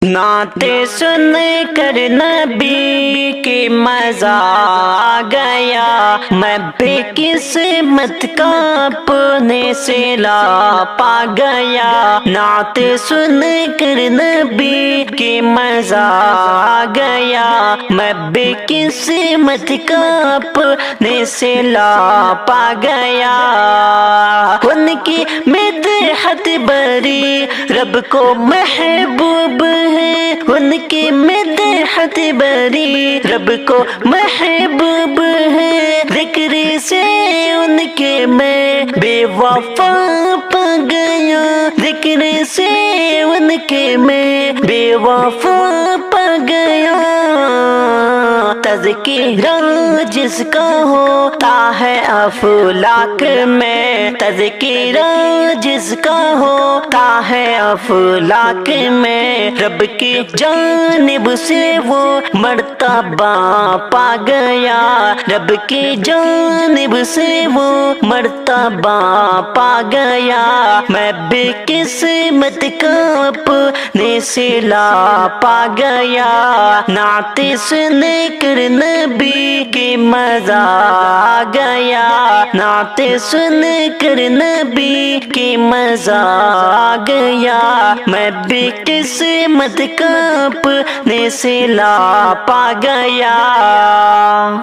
نعتیں سن کر نبی کی مزہ آ گیا، میں بے قسمت کا اپنے سے لا پا گیا۔ نعتیں سن کر نبی کی مزہ آ گیا، میں بے قسمت کا اپنے سے لا پا گیا۔ ان کی مدحت بری رب کو محبوب ہے، ان کی مدحت بری رب کو محبوب ہے، ذکر سے ان کے میں بے وفا پا گیا، ذکر سے ان کے میں بے وفا پا گیا۔ تذکرہ جس کا ہوتا ہے افلاک میں، تذکرہ جس کا ہوتا ہے افلاک میں، رب کی جانب سے وہ مرتبہ پا گیا، رب کی جانب سے وہ مرتبہ پا گیا۔ میں بے قسمت کا اپنے سے لا پا گیا، نعتیں سن کر نبی کی مزہ آ گیا، نعتیں سن کر نبی کی مزہ آ گیا۔ میں بے قسمت کا اپنے سے لا پا گیا۔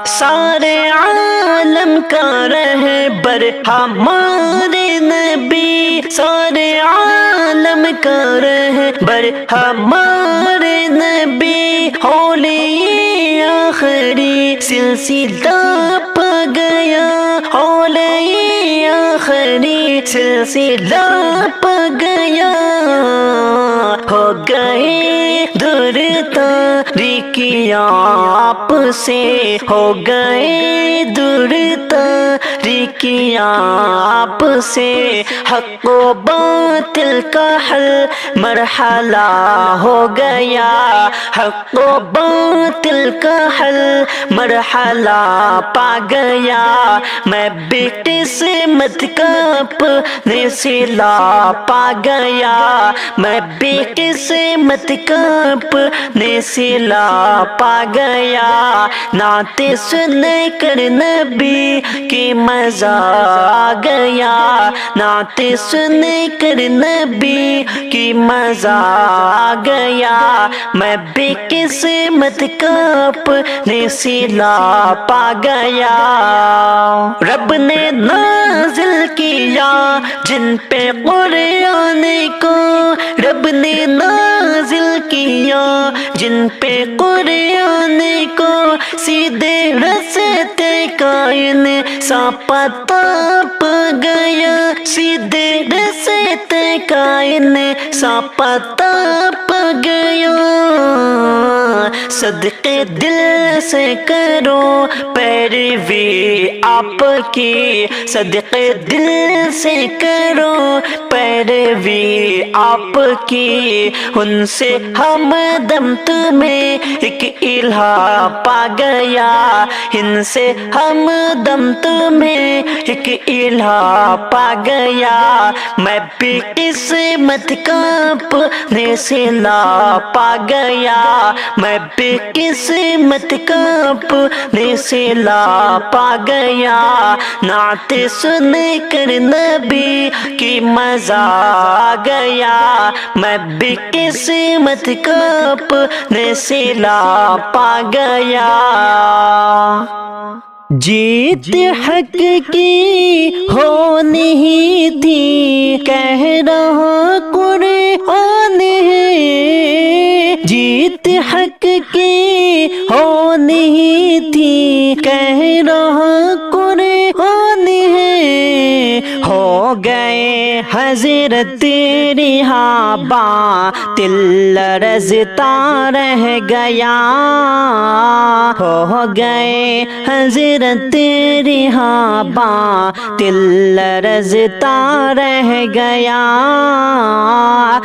سارے عالم کا رہبر ہمارے نبی، سارے عالم کا رہبر ہمارے نبی، اولیاء آخری سلسلہ پا گیا، اولیاء آخری سلسلہ پا گیا۔ ہو گئے دور تاریکیاں آپ سے، ہو گئے دور تاریکیاں آپ سے، حق و باطل کا حل مرحلہ ہو گیا، حق و باطل کا حل مرحلہ پا گیا۔ میں بے قسمت کا اپنے سے لا پا گیا، میں بے قسمت کا اپنے سے لا پا گیا۔ نعتیں سن کر نبی کی مزہ آ گیا، نعتیں سن کر نبی کی مزہ آ گیا۔ میں بے قسمت کا اپنے سے لا پا گیا۔ رب نے نازل کیا جن پہ قرآن کو، رب نے نازل کیا جن پہ قرآن کو، سیدھے راستے کا انسان پتہ پا گیا، سیدھے راستے کا انسان پتہ پا گیا۔ صدقے دل سے کرو پیروی آپ کی، صدقے دل سے کرو پیروی آپ کی، ان سے ہمدم تمہیں ایک الہا پا گیا، ان سے ہمدم تمہیں ایک الہا پا گیا۔ میں بے قسمت کا اپنے سے لا پا گیا، میں بے قسمت کا اپنے سے لا پا گیا۔ نعتیں سن کر نبی کی مزہ آ گیا، میں بے قسمت کا اپنے سے لا پا گیا۔ جیت حق کی ہو نہیں تھی، کہہ رہا قرآن ہے، جیت حق کی ہو نہیں تھی، کہہ رہا قرآن ہے، ہو گئے حضرت رہا باطل لرزتا رہ گیا، ہو گئے حضرت رہا باطل لرزتا رہ گیا۔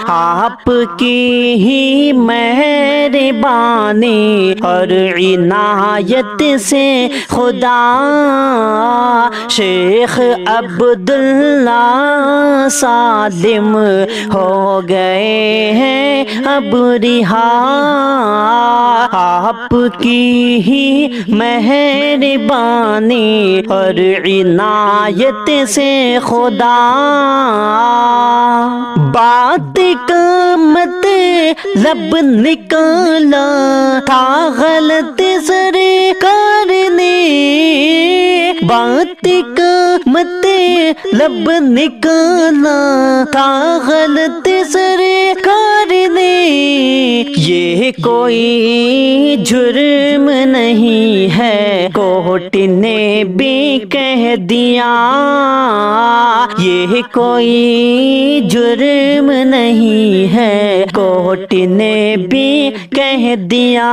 آپ کی ہی مہر مہربانی اور عنایت سے خدا شیخ عبداللہ سالم ہو گئے ہیں اب رہا آپ کی ہی مہربانی اور عنایت سے خدا بات کا مت لب نکالا تھا غلط سرکار نے بات کا مت لب نکالا تھا غلط سرکار نے یہ کوئی جرم نہیں ہے کورٹ نے بھی کہہ دیا یہ کوئی جرم نہیں ہے کورٹ نے بھی کہہ دیا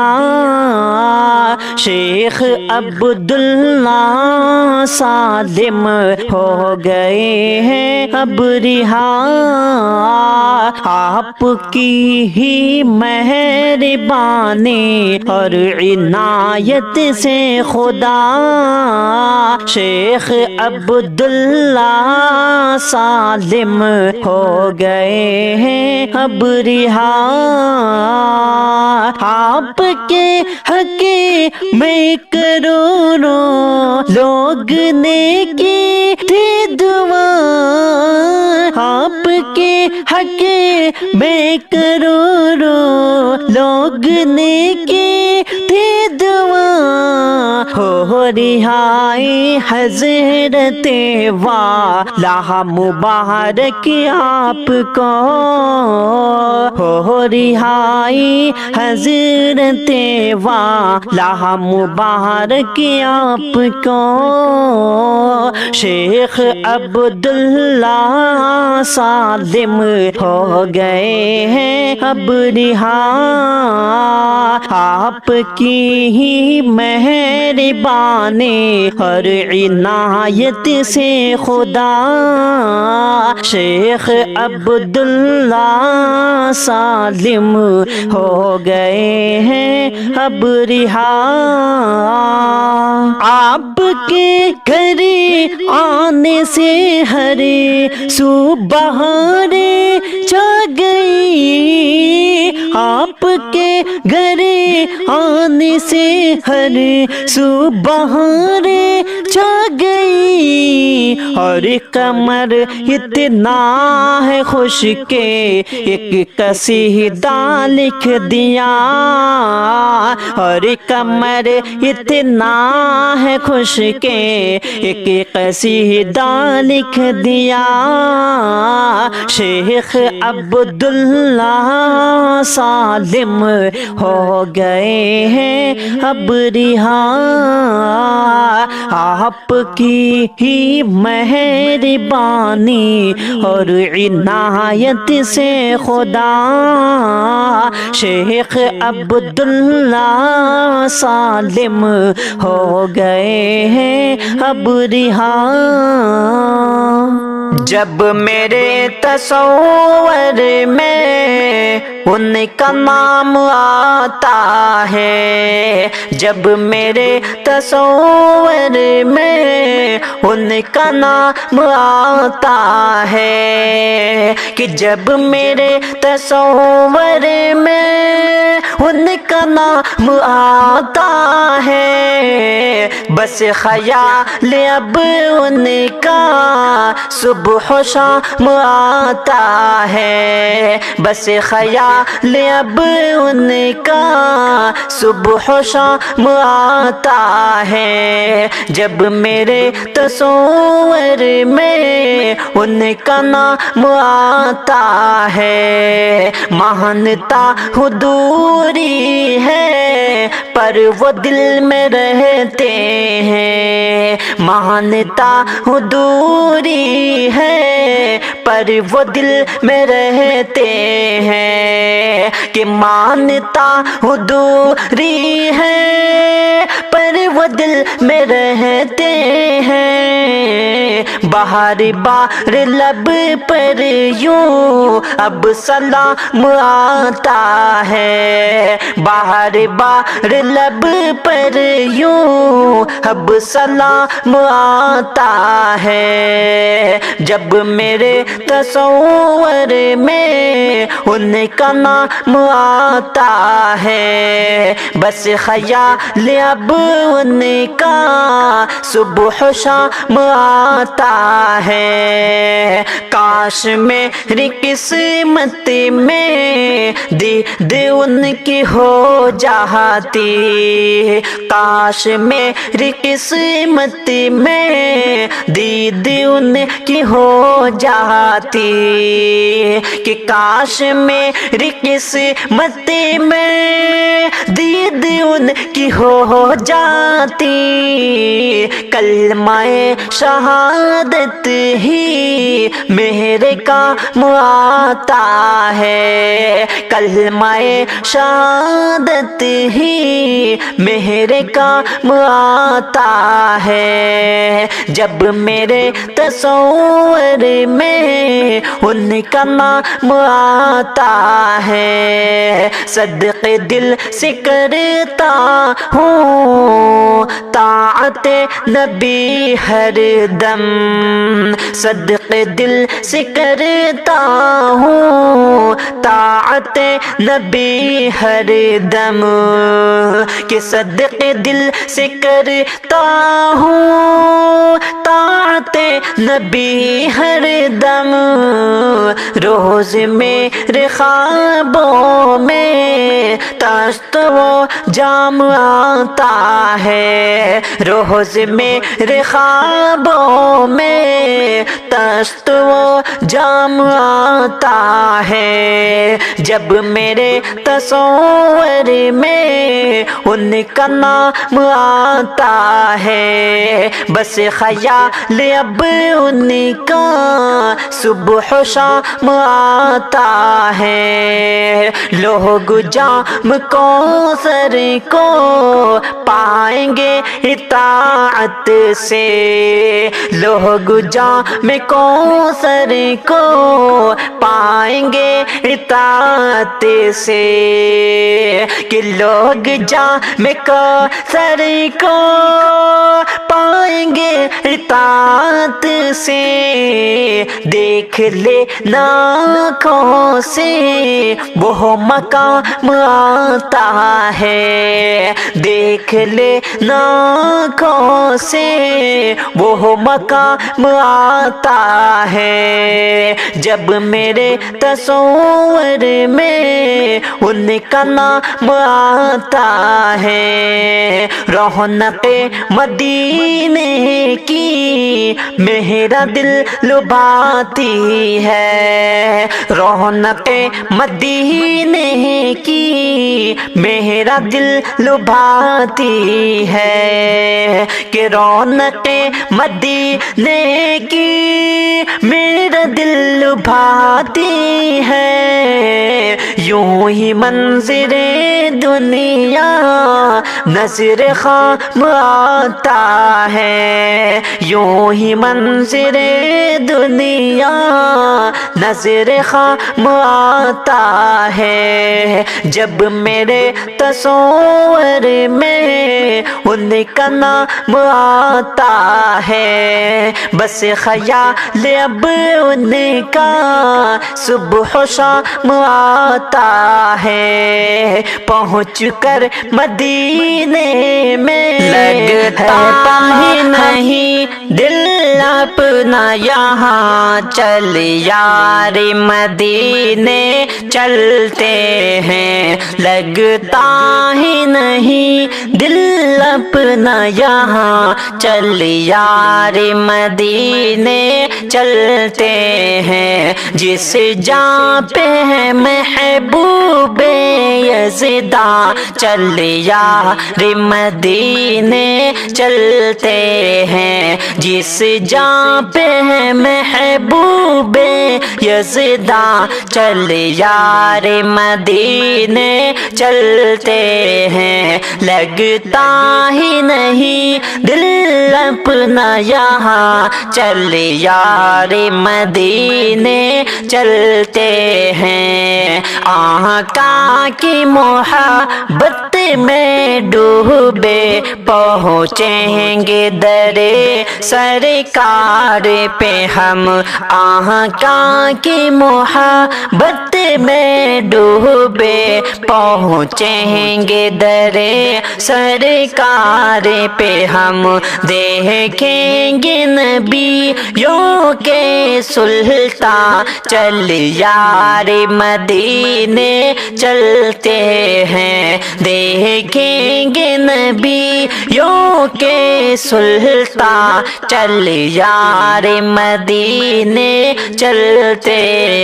شیخ عبداللہ سالم ہو گئے ہیں اب رہا آپ کی ہی مہربانی اور عنایت سے خدا شیخ عبداللہ سالم ہو گئے ہیں اب رہا آپ کے حق میں کروڑوں لوگ نے کی تھی دعا آپ کے حق میں کروڑوں لوگ نے کی تھی دعا ہو رہائی حضرت والا مبارک آپ کو ہو رہائی حضرت والا مبارک آپ کو شیخ عبداللہ سالم ہو گئے ہیں اب رہا آپ کی ہی مہربانی اور عنایت سے خدا شیخ عبداللہ سالم ہو گئے ہیں اب رہا آپ کے گھر آنے سے ہر سو بہاریں چھا گئی آپ کے گھر آنے سے ہر سو بہاریں چھا گئی اور قمر اتنا ہے خوش کے ایک قصیدہ لکھ دیا اور قمر اتنا ہے خوش کے ایک قصیدہ لکھ دیا شیخ عبداللہ سالم ہو گئے ہیں اب رہا آپ کی ہی مہربانی اور عنایت سے خدا شیخ عبداللہ سالم ہو گئے ہیں اب رہا جب میرے تصور میں ان کا نام آتا ہے جب میرے تصور میں ان کا نام آتا ہے کہ جب میرے تصور میں ان کا نام آتا ہے بس خیال اب ان کا صبح و شام آتا ہے بس خیال اب ان کا صبح و شام آتا ہے جب میرے تصور میں ان کا نام آتا ہے مانتا ہوں دوری ہے پر وہ دل میں رہتے ہیں مانتا ہوں دوری ہے پر وہ دل میں رہتے ہیں کہ مانتا ہوں دوری ہے پر وہ دل میں رہتے ہیں بہار بار لب پر یوں اب سلام آتا ہے بار بار لب پر یوں اب سلام آتا ہے، جب میرے تصور میں ان کا نام آتا ہے، بس خیال اب ان کا صبح و شام آتا ہے۔ کاش میری قسمت میں دید ان کی ہو جاتی، کاش میری قسمت میں دید ان کی ہو جاتی، کہ کاش میری قسمت میں دید ان کی ہو جاتی، کلمہ شہادت ہی میرے کام آتا ہے، کلمہ شہادت ہی میرے کام آتا ہے، جب میرے تصور میں ان کا نام آتا ہے، صدقے دل سے کرتا ہوں طاعت نبی ہر دم، صدقے دل سے کرتا ہوں طاعت نبی ہر دم، کہ صدقے دل سے کرتا ہوں طاعت نبی ہر دم، روز میرے خوابوں میں طشت و جام آتا ہے، روز میرے خوابوں میں طشت و جام آتا ہے، جب میرے تصور میں ان کا نام آتا ہے، بس خیال اب ان کا صبح و شام آتا ہے، لوگ جام کوثر کو پائیں گے اطاعت سے، لوگ جام کوثر کو پائیں گے اطاعت سے، کہ لوگ جام کوثر کو پائیں گے اطاعت سے، دیکھ لے آنکھوں سے وہ مقام آتا ہے، دیکھ لے آنکھوں سے وہ مقام آتا ہے، جب میرے تصور میں ان کا نام آتا ہے، رونق مدینے کی میرا دل لبھاتی ہے، رونق مدینے کی میرا دل لبھاتی ہے، کہ رونق مدینے کی میرا دل لبھاتی ہے، یوں ہی منظر دنیا نظر خام آتا ہے، یوں ہی منظر دنیا نظر خام آتا ہے، جب میرے تصور میں ان کا نام آتا ہے، بس خیال اب ان کا صبح و شام آتا ہے، پہنچ کر مدینے میں لگتا ہی نہیں دل اپنا یہاں، چل یار مدینے چلتے ہیں، لگتا ہی نہیں دل اپنا یہاں، چل یار مدینے چلتے ہیں، جس جہاں پہ ہے محبوب یزداں، چل یار مدینے چلتے ہیں، جس جہاں پہ ہے محبوب یزداں، چل یار مدینے چلتے ہیں، لگتا ہی نہیں دل اپنا یہاں، چل یار مدینے چلتے ہیں، آقا کی محبت میں ڈوبے پہنچیں گے درے سرکار پہ ہم، آقا کی محبت میں ڈوبے پہنچیں گے درے سرکار پہ ہم، دیکھیں گے نبیوں کے سلطان، چل یار مدینے چلتے ہیں، دیکھیں گے نبیوں کے سلطان، چل یار مدینے چلتے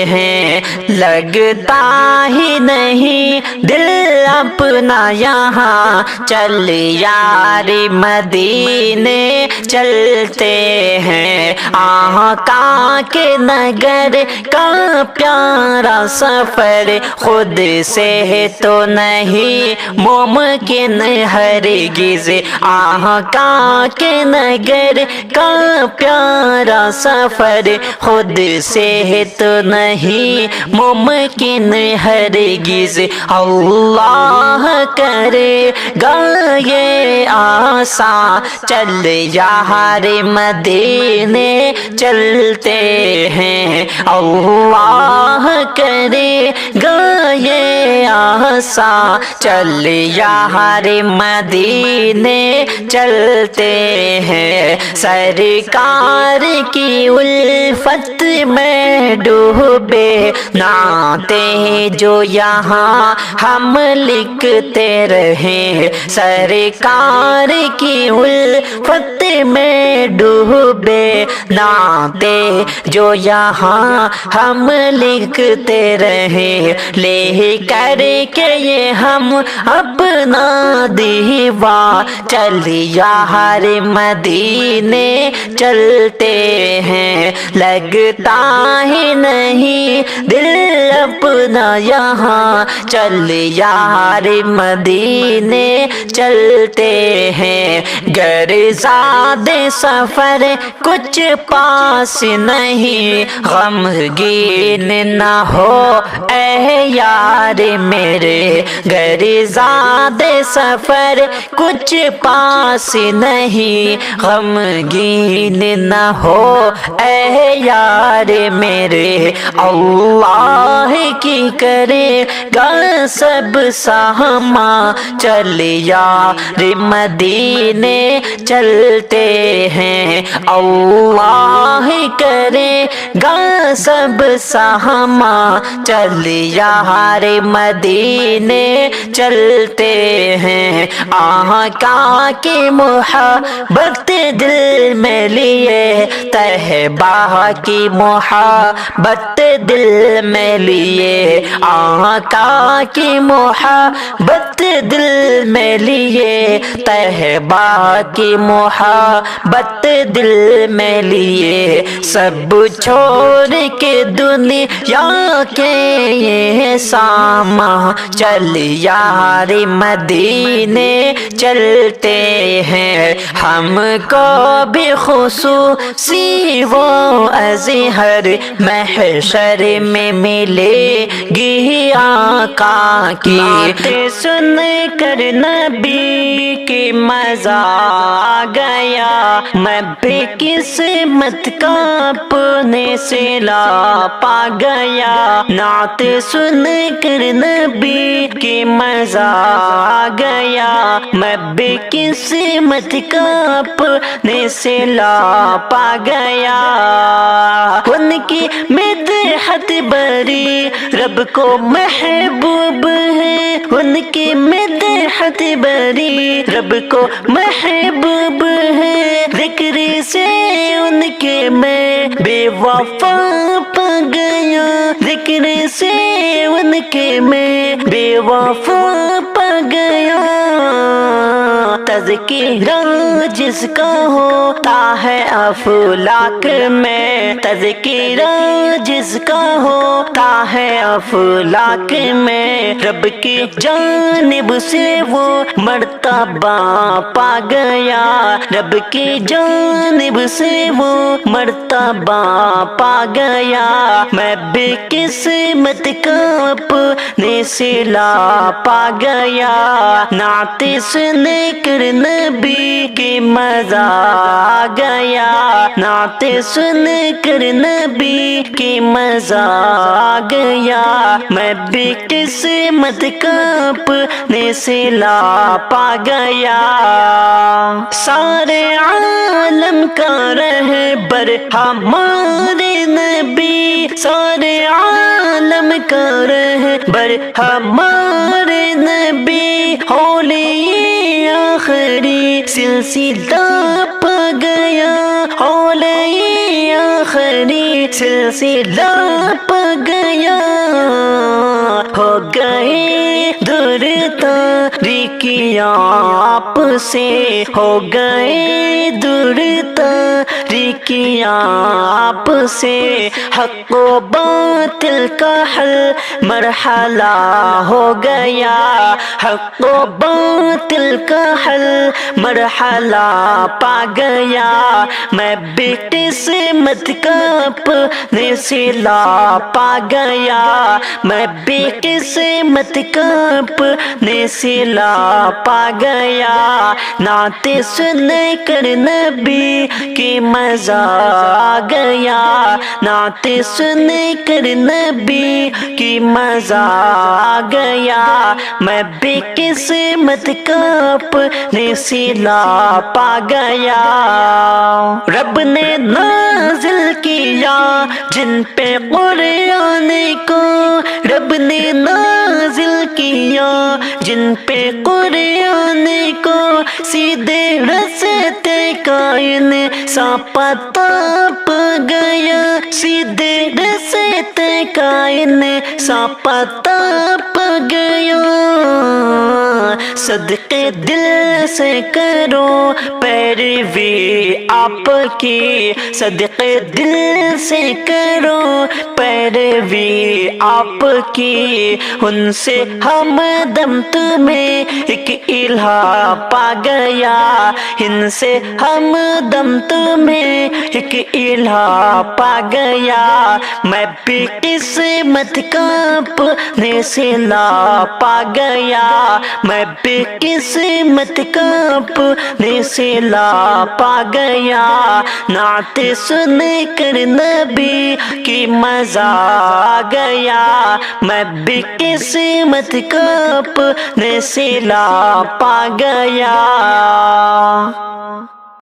ہیں، لگتا ہی نہیں دل اپنا یہاں، چل یار مدینے چلتے ہیں، آقا کے نگر کا پیارا سفر خود سے تو نہیں ممکن ہرگز، آقا کے نگر کا پیارا سفر خود سے تو نہیں ممکن ہرگز، اللہ کرے گا یہ آسان، چل یار مدینے چلتے ہیں، اللہ کرے گا یہ آسان، چل یار مدینے چلتے ہیں، سرکار کی الفت میں ڈوبے نعتیں جو یہاں ہم لکھتے رہے، سرکار کی الفت میں ڈوبے نعتیں جو یہاں ہم لکھتے رہے، لے کر کے یہ ہم اپنا دیوان، چل یار مدینے چلتے ہیں، لگتا ہی نہیں دل اپنا یہاں، چل یار مدینے چلتے ہیں، گر زادے سفر کچھ پاس نہیں، غمگین نہ ہو اے یار میرے، گر زادے سفر کچھ پاس نہیں، غمگین نہ ہو اے یار میرے، اللہ کی کرے گا سب ساما، چل یار مدینے چلتے ہیں، اللہ کرے گا سب ساما، چل یار مدینے چلتے ہیں، آقا کی محبت دل میں لیے، طیبہ کی محبت دل میں لیے، آقا کی محبت دل میں لیے، طیبہ کی محبت دل میں لیے، سب چھوڑ کے دنیا کے یہ ساما، چل یار مدینے چلتے ہیں، ہم کو بھی خصوصی وہ ازہر محشر میں ملے گی آقا کی، باتیں سن کر نبی کی مزہ آ گیا، میں بے قسمت کا اپنے سے لا پا گیا، نعت سن کر نبی کی مزہ آ گیا، میں بے قسمت کا اپنے سے لا پا گیا، ان کی مدحت بری رب کو محبوب ہے، ان کی مدحت بری رب کو محبوب ہے، ذکر سے ان کے میں بے وفا پا گیا، ذکر سے ان کے میں بے وفا پا گیا، تذکرہ جس کا ہوتا ہے افلاک میں، تذکرہ جس کا ہوتا ہے افلاک میں، رب کی جانب سے وہ مرتبہ پا گیا، رب کی جانب سے وہ مرتبہ پا گیا۔ میں بھی قسمت کا اپنے صلہ پا گیا، نعت سن کر نبی کی مزہ آ گیا، نعت سن کر نبی کی مزہ آ گیا۔ میں بھی قسمت کا اپنے صلہ پا گیا، سارے عالم کا رہبر ہمارے نبی، سارے عالم کا رہبر ہمارے نبی، اولیاء آخری سلسلہ پا گیا، اولیاء آخری سلسلہ پا گیا، ہو گئے دور تاریکیاں آپ سے، ہو گئے دور تاریکیاں آپ سے، حق و باطل کا حل مرحلہ ہو گیا، حق و باطل کا حل مرحلہ پا گیا۔ میں بھی قسمت کا اپنے صلہ پا گیا، میں بھی قسمت کا اپنے صلہ پا گیا، نعت سن کر نبی کی مزہ آ گیا، نعت سن کر نبی کی مزہ آ گیا۔ میں بھی قسمت کا اپنے صلہ پا گیا، رب نے نازل کیا جن پہ قرآن کو، رب نے نازل کیا جن پہ قرآن کو، سیدھے راستے کا انصاف پتہ پا گیا، سیدھے راستے کا انصاف پتہ پا گیا۔ صدقے دل سے کرو پیروی آپ کی، صدقے دل سے کرو پیروی آپ کی، ان سے ہمدم تمہیں ایک الہا پا گیا، ان سے ہمدم تمہیں ایک الہا پا گیا۔ میں بھی قسمت کا اپنے صلہ پا گیا، میں بھی قسمت کا اپنے صلہ پا گیا، نعت سن کر نبی کی مزہ آ گیا، میں بھی قسمت کا اپنے صلہ پا گیا۔